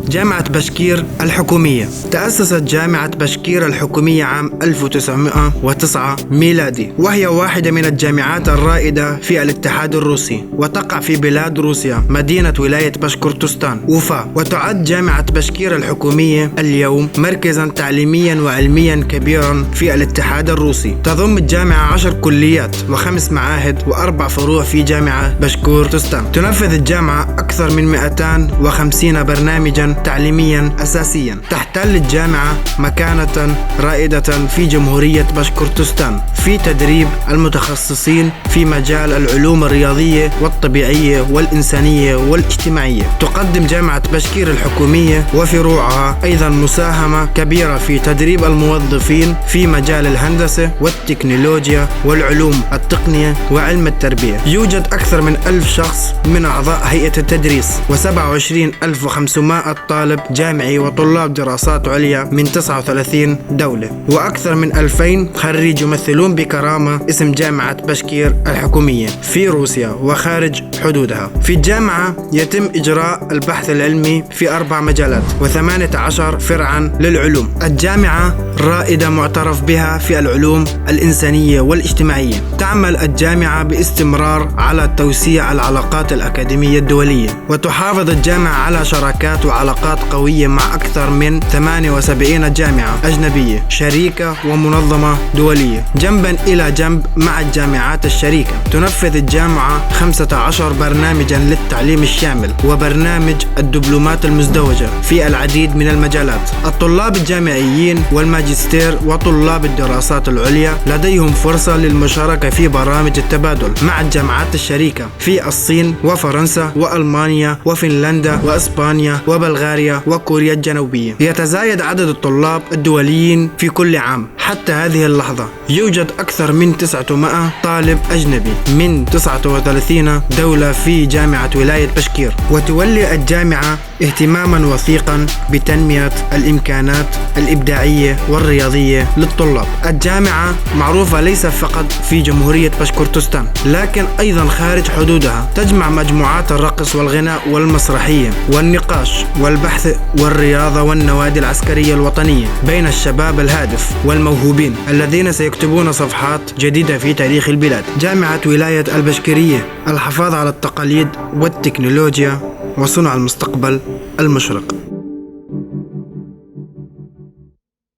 جامعة بشكير الحكومية. تأسست جامعة بشكير الحكومية عام 1909 ميلادي، وهي واحدة من الجامعات الرائدة في الاتحاد الروسي، وتقع في بلاد روسيا مدينة ولاية بشكورتستان وفا. وتعد جامعة بشكير الحكومية اليوم مركزا تعليميا وعلميا كبيرا في الاتحاد الروسي. تضم الجامعة 10 كليات و5 معاهد و4 فروع في جامعة بشكورتستان. تنفذ الجامعة أكثر من 250 برنامجا تعليميا أساسيا. تحتل الجامعة مكانة رائدة في جمهورية بشكورتستان في تدريب المتخصصين في مجال العلوم الرياضية والطبيعية والإنسانية والاجتماعية. تقدم جامعة بشكير الحكومية وفروعها أيضا مساهمة كبيرة في تدريب الموظفين في مجال الهندسة والتكنولوجيا والعلوم التقنية وعلم التربية. يوجد أكثر من 1000 شخص من أعضاء هيئة التدريس و27500 طالب جامعي وطلاب دراسات عليا من 39 دولة، وأكثر من 2000 خريج يمثلون بكرامة اسم جامعة بشكير الحكومية في روسيا وخارج حدودها. في الجامعة يتم إجراء البحث العلمي في 4 مجالات و18 فرعا للعلوم. الجامعة رائدة معترف بها في العلوم الإنسانية والاجتماعية. تعمل الجامعة باستمرار على توسيع العلاقات الأكاديمية الدولية، وتحافظ الجامعة على شراكات وعلاقات قوية مع أكثر من 78 جامعة أجنبية شريكة ومنظمة دولية جنبا إلى جنب مع الجامعات الشريكة. تنفذ الجامعة 15 برنامجا للتعليم الشامل وبرنامج الدبلومات المزدوجة في العديد من المجالات. الطلاب الجامعيين والماجستير وطلاب الدراسات العليا لديهم فرصة للمشاركة في برامج التبادل مع الجامعات الشريكة في الصين وفرنسا وألمانيا وفنلندا وإسبانيا وبلغاريا وكوريا الجنوبية. يتزايد عدد الطلاب الدوليين في كل عام. حتى هذه اللحظة يوجد أكثر من 900 طالب أجنبي من 39 دولة في جامعة ولاية بشكير. وتولي الجامعة اهتماما وثيقا بتنمية الإمكانات الإبداعية والرياضية للطلاب. الجامعة معروفة ليس فقط في جمهورية بشكورتستان لكن أيضا خارج حدودها. تجمع مجموعات الرقص والغناء والمسرحية والنقاش والبحث والرياضة والنوادي العسكرية الوطنية بين الشباب الهادف والموهوبين الذين سيكتبون صفحات جديدة في تاريخ البلاد. جامعة ولاية البشكيرية، الحفاظ على التقاليد والتكنولوجيا وصنع المستقبل المشرق.